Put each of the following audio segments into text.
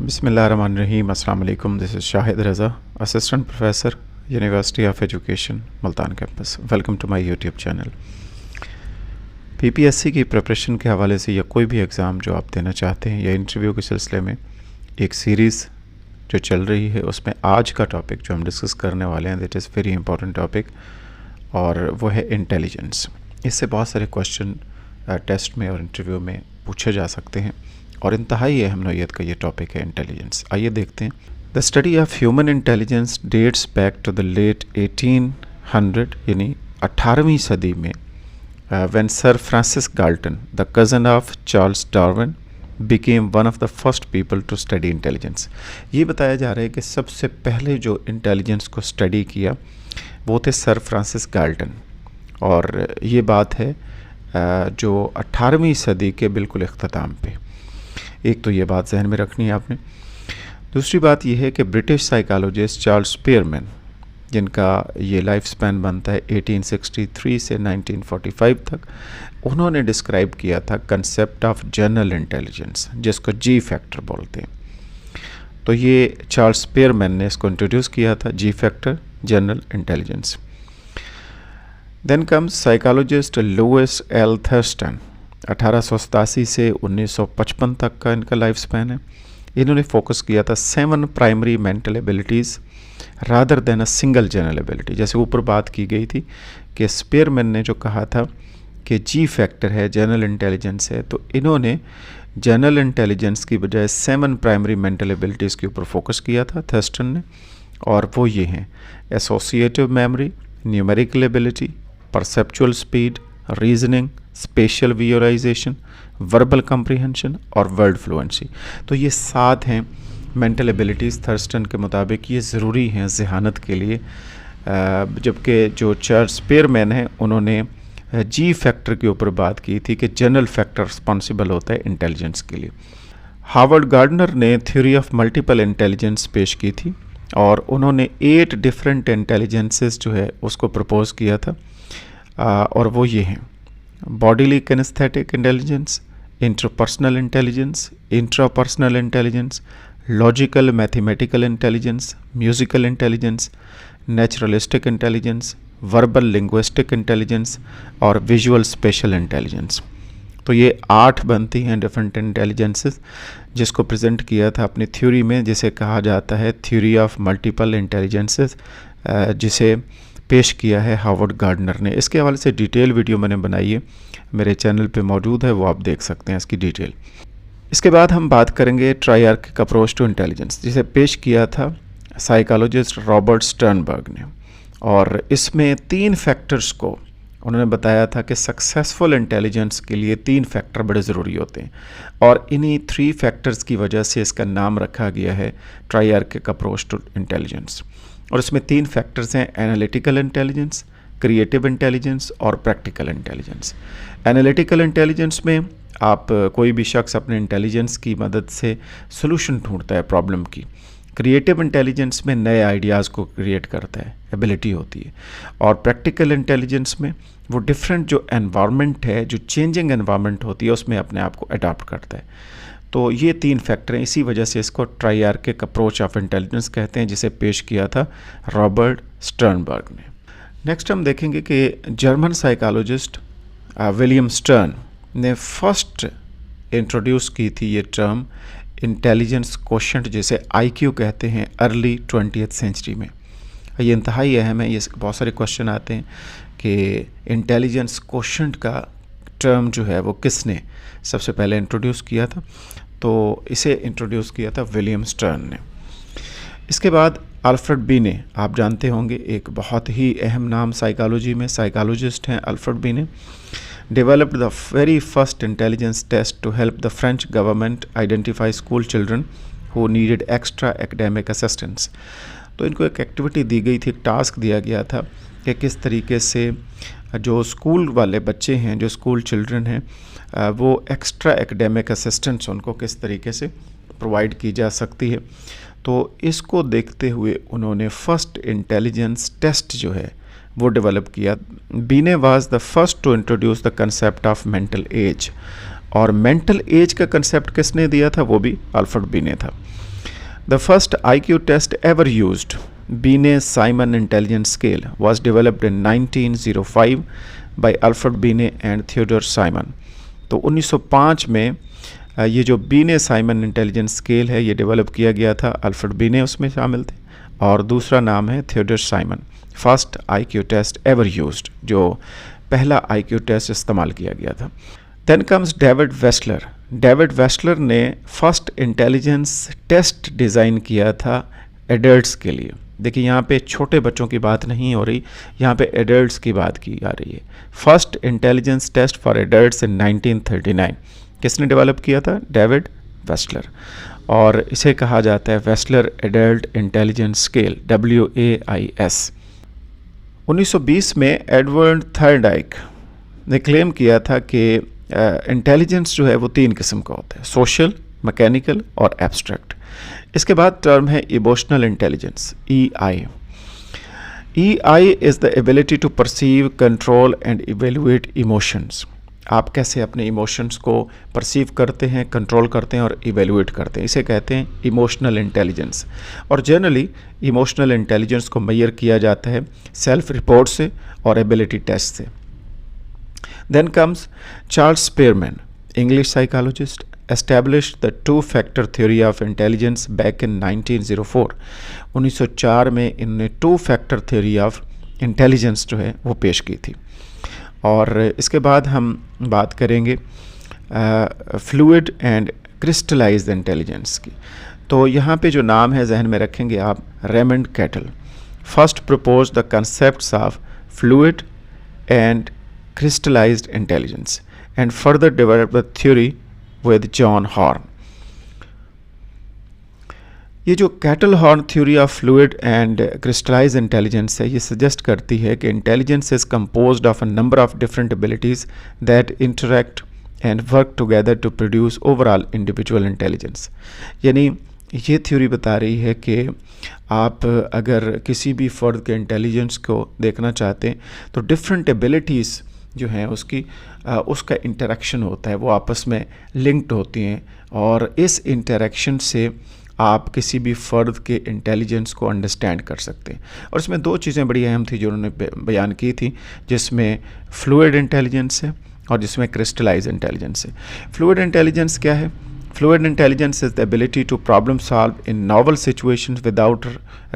बिस्मिल्लाहिर्रहमानिर्रहीम। अस्सलाम वालेकुम। This is Shahid Raza, assistant professor, university of education, Multan campus. Welcome to my YouTube channel. PPSC की preparation के हवाले से या कोई भी एग्ज़ाम जो आप देना चाहते हैं या इंटरव्यू के सिलसिले में एक सीरीज़ जो चल रही है, उसमें आज का टॉपिक जो हम डिस्कस करने वाले हैं that is very important topic, और वो है इंटेलिजेंस। इससे बहुत सारे क्वेश्चन टेस्ट में और इंटरव्यू में पूछे जा सकते हैं और इंतहाई अहम नौइयत का ये टॉपिक है इंटेलिजेंस। आइए देखते हैं। The study of human intelligence dates back to the late 1800 यानी 18वीं सदी में when sir Francis Galton, the cousin of Charles Darwin, became one of the first people to study intelligence. ये बताया जा रहा है कि सबसे पहले जो इंटेलिजेंस को स्टडी किया वो थे सर फ्रांसिस गाल्टन, और ये बात है जो 18वीं सदी के बिल्कुल इख्तिताम पे। एक तो ये बात जहन में रखनी है आपने। दूसरी बात यह है कि ब्रिटिश साइकोलॉजिस्ट चार्ल्स स्पीयरमैन, जिनका ये लाइफ स्पैन बनता है 1863 से 1945 तक, उन्होंने डिस्क्राइब किया था कंसेप्ट ऑफ जनरल इंटेलिजेंस, जिसको जी फैक्टर बोलते हैं। तो ये चार्ल्स स्पीयरमैन ने इसको इंट्रोड्यूस किया था, G factor, general intelligence. Then comes psychologist Louis L Thurstone, 1887 से 1955 तक का इनका लाइफ स्पैन है। इन्होंने फोकस किया था 7 primary mental abilities rather than a single general ability. जैसे ऊपर बात की गई थी कि स्पीयरमैन ने जो कहा था कि जी फैक्टर है, जनरल इंटेलिजेंस है, तो इन्होंने जनरल इंटेलिजेंस की बजाय 7 प्राइमरी मेंटल एबिलिटीज़ के ऊपर फोकस किया था थर्स्टन ने, और वो ये हैं: associative memory, numerical ability, perceptual speed, reasoning, spatial visualization, verbal comprehension और वर्ड फ्लुएंसी। तो ये 7 हैं मेंटल एबिलिटीज़ थर्स्टन के मुताबिक, ये ज़रूरी हैं ज़हानत के लिए। जबकि जो चार्ल्स स्पीयरमैन है उन्होंने जी फैक्टर के ऊपर बात की थी कि जनरल फैक्टर रिस्पॉन्सिबल होता है इंटेलिजेंस के लिए। हार्वर्ड गार्डनर ने थ्योरी ऑफ मल्टीपल इंटेलिजेंस पेश की थी और उन्होंने 8 डिफरेंट इंटेलिजेंसेस जो है उसको प्रपोज किया था, और वो ये हैं: bodily kinaesthetic intelligence, interpersonal intelligence, intrapersonal intelligence, logical mathematical intelligence, musical intelligence, naturalistic intelligence, verbal linguistic intelligence और विजुअल स्पेशल इंटेलिजेंस। तो ये 8 बनती हैं डिफरेंट इंटेलिजेंसेस, जिसको प्रेजेंट किया था अपनी थ्योरी में, जिसे कहा जाता है थ्योरी ऑफ मल्टीपल इंटेलिजेंसेस, जिसे पेश किया है हार्वर्ड गार्डनर ने। इसके हवाले से डिटेल वीडियो मैंने बनाई है, मेरे चैनल पे मौजूद है, वो आप देख सकते हैं इसकी डिटेल। इसके बाद हम बात करेंगे ट्रायआर्किक अप्रोच टू इंटेलिजेंस, जिसे पेश किया था साइकोलॉजिस्ट रॉबर्ट स्टर्नबर्ग ने, और इसमें 3 फैक्टर्स को उन्होंने बताया था कि सक्सेसफुल इंटेलिजेंस के लिए 3 फैक्टर बड़े ज़रूरी होते हैं, और इन्हीं 3 फैक्टर्स की वजह से इसका नाम रखा गया है ट्रायआर्किक अप्रोच टू इंटेलिजेंस। और इसमें 3 फैक्टर्स हैं: एनालिटिकल इंटेलिजेंस, क्रिएटिव इंटेलिजेंस और प्रैक्टिकल इंटेलिजेंस। एनालिटिकल इंटेलिजेंस में आप कोई भी शख्स अपने इंटेलिजेंस की मदद से सॉल्यूशन ढूंढता है प्रॉब्लम की। क्रिएटिव इंटेलिजेंस में नए आइडियाज़ को क्रिएट करता है, एबिलिटी होती है। और प्रैक्टिकल इंटेलिजेंस में वो डिफरेंट जो एनवायरनमेंट है, जो चेंजिंग एनवायरनमेंट होती है, उसमें अपने आप को अडॉप्ट करता है। तो ये 3 फैक्टर हैं, इसी वजह से इसको ट्रायआर्किक अप्रोच ऑफ इंटेलिजेंस कहते हैं, जिसे पेश किया था रॉबर्ट स्टर्नबर्ग ने। नेक्स्ट हम देखेंगे कि जर्मन साइकोलॉजिस्ट विलियम स्टर्न ने फर्स्ट इंट्रोड्यूस की थी ये टर्म इंटेलिजेंस क्वोशेंट, जिसे आईक्यू कहते हैं, अर्ली 20th सेंचुरी में। ये इंतहाई अहम है, ये बहुत सारे क्वेश्चन आते हैं कि इंटेलिजेंस क्वोशेंट का टर्म जो है वो किसने सबसे पहले इंट्रोड्यूस किया था। तो इसे इंट्रोड्यूस किया था विलियम स्टर्न ने। इसके बाद अल्फ्रेड बीने, आप जानते होंगे, एक बहुत ही अहम नाम साइकोलॉजी में, साइकोलॉजिस्ट हैं अल्फ्रेड बीने। developed the very first intelligence test to help the French government identify school children who needed extra academic assistance। तो इनको एक एक्टिविटी दी गई थी, एक टास्क दिया गया था कि किस तरीके से जो स्कूल वाले बच्चे हैं, जो स्कूल चिल्ड्रन हैं, वो एक्स्ट्रा एकेडमिक असिस्टेंस उनको किस तरीके से प्रोवाइड की जा सकती है। तो इसको देखते हुए उन्होंने फर्स्ट इंटेलिजेंस टेस्ट जो है वो डेवलप किया। Binet was the first to introduce the concept of mental age, और मेंटल एज का कंसेप्ट किसने दिया था, वो भी अल्फ्रेड बीने था। The first IQ test ever used, Binet-Simon Intelligence Scale, was developed in 1905 by Alfred Binet and Theodore Simon. तो 1905 में ये जो बीने साइमन इंटेलिजेंस स्केल है ये डेवलप किया गया था, अल्फ्रेड बीने उसमें शामिल थे, और दूसरा नाम है Theodore Simon. First IQ test ever used, जो पहला IQ टेस्ट इस्तेमाल किया गया था। Then comes David Wechsler. David Wechsler ने फर्स्ट इंटेलिजेंस टेस्ट डिज़ाइन किया था एडल्ट्स के लिए। देखिए यहाँ पे छोटे बच्चों की बात नहीं हो रही, यहाँ पे एडल्ट्स की बात की जा रही है। First intelligence test for adults in 1939 किसने डेवलप किया था? डेविड वेस्लर, और इसे कहा जाता है Wechsler adult intelligence scale, WAIS। 1920 में एडवर्ड थर्नडाइक ने क्लेम किया था कि इंटेलिजेंस जो है वो 3 किस्म का होता है, सोशल, मैकेनिकल और एब्स्ट्रैक्ट। इसके बाद टर्म है emotional intelligence, EI। EI is the ability to perceive, control and evaluate emotions. आप कैसे अपने इमोशंस को परसीव करते हैं, कंट्रोल करते हैं और इवेल्युएट करते हैं, इसे कहते हैं इमोशनल इंटेलिजेंस। और जनरली इमोशनल इंटेलिजेंस को मेजर किया जाता है सेल्फ रिपोर्ट से और एबिलिटी टेस्ट से। Then comes Charles Spearman, English psychologist, established the two-factor theory of intelligence back in 1904। 1904 में इन्होंने two-factor theory of intelligence जो है वो पेश की थी। और इसके बाद हम बात करेंगे फ्लूइड एंड क्रिस्टलाइज्ड इंटेलिजेंस की। तो यहाँ पे जो नाम है जहन में रखेंगे आप, Raymond Cattell first propose the concepts of fluid and crystallized intelligence and further develop the theory with John Horn. ये जो Cattell Horn theory of fluid and crystallize intelligence है, ये सजेस्ट करती है कि intelligence is composed of a number of different abilities that interact and work together to produce overall individual intelligence. यानी ये theory बता रही है कि आप अगर किसी भी फ़र्द के इंटेलिजेंस को देखना चाहते हैं तो डिफरेंट एबिलिटीज़ जो हैं उसका इंटरेक्शन होता है, वो आपस में लिंक्ड होती हैं, और इस इंटरेक्शन से आप किसी भी फ़र्द के इंटेलिजेंस को अंडरस्टैंड कर सकते हैं। और इसमें 2 चीज़ें बड़ी अहम थी जो उन्होंने बयान की थी, जिसमें फ्लूइड इंटेलिजेंस है और जिसमें क्रिस्टलाइज इंटेलिजेंस है। फ्लूइड इंटेलिजेंस क्या है? Fluid intelligence is the ability to problem solve in novel situations without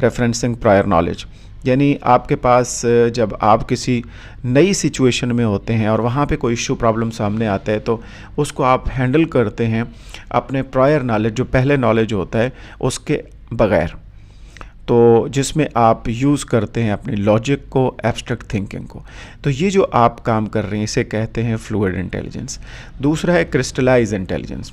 referencing prior knowledge. यानी आपके पास जब आप किसी नई सिचुएशन में होते हैं और वहाँ पे कोई इशू प्रॉब्लम सामने आता है तो उसको आप हैंडल करते हैं अपने प्रायर नॉलेज, जो पहले नॉलेज होता है उसके बग़ैर, तो जिसमें आप यूज़ करते हैं अपनी लॉजिक को, एब्स्ट्रैक्ट थिंकिंग को। तो ये जो आप काम कर रहे हैं इसे कहते हैं फ्लूइड इंटेलिजेंस। दूसरा है क्रिस्टलाइज इंटेलिजेंस।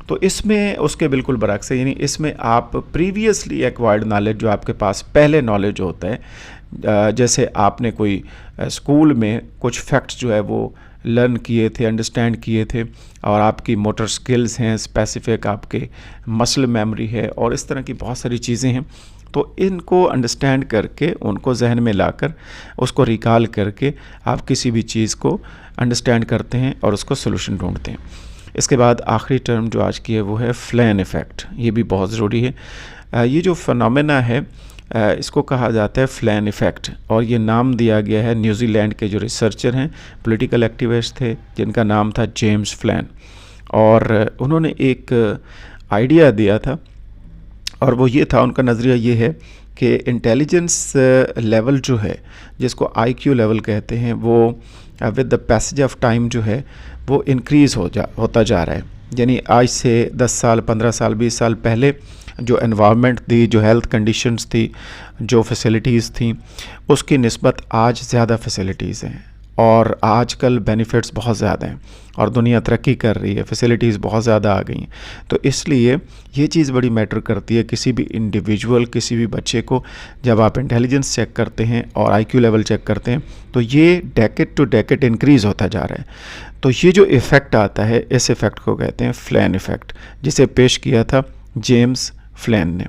तो इसमें उसके बिल्कुल बरक्स है, यानी इसमें आप प्रीवियसली एक्वायर्ड नॉलेज, जो आपके पास पहले नॉलेज होता है, जैसे आपने कोई स्कूल में कुछ फैक्ट्स जो है वो लर्न किए थे, अंडरस्टैंड किए थे, और आपकी मोटर स्किल्स हैं, स्पेसिफिक आपके मसल मेमोरी है, और इस तरह की बहुत सारी चीज़ें हैं। तो इनको अंडरस्टैंड करके, उनको जहन में लाकर, उसको रिकॉल करके आप किसी भी चीज़ को अंडरस्टैंड करते हैं और उसको सोल्यूशन ढूंढते हैं। इसके बाद आखिरी टर्म जो आज की है वो है फ्लैन इफ़ेक्ट। ये भी बहुत ज़रूरी है। ये जो फिनोमेना है इसको कहा जाता है फ्लैन इफ़ेक्ट, और ये नाम दिया गया है न्यूजीलैंड के जो रिसर्चर हैं, पॉलिटिकल एक्टिविस्ट थे, जिनका नाम था जेम्स फ्लैन। और उन्होंने एक आइडिया दिया था, और वो ये था, उनका नज़रिया ये है कि इंटेलिजेंस लेवल जो है, जिसको IQ लेवल कहते हैं, वो with the passage of time जो है वो इंक्रीज़ होता जा रहा है। यानी आज से 10 साल, 15 साल, 20 साल पहले जो एनवायरनमेंट थी, जो हेल्थ कंडीशंस थी, जो फैसिलिटीज़ थी, उसकी निस्बत आज ज़्यादा फैसिलिटीज़ हैं, और आजकल बेनिफिट्स बहुत ज़्यादा हैं, और दुनिया तरक्की कर रही है, फैसिलिटीज़ बहुत ज़्यादा आ गई हैं। तो इसलिए ये चीज़ बड़ी मैटर करती है किसी भी इंडिविजुअल, किसी भी बच्चे को, जब आप इंटेलिजेंस चेक करते हैं और IQ लेवल चेक करते हैं, तो ये डेकेड टू डेकेड इंक्रीज़ होता जा रहा है। तो ये जो इफ़ेक्ट आता है, इस इफ़ेक्ट को कहते हैं फ्लैन इफ़ेक्ट, जिसे पेश किया था जेम्स फ्लैन ने।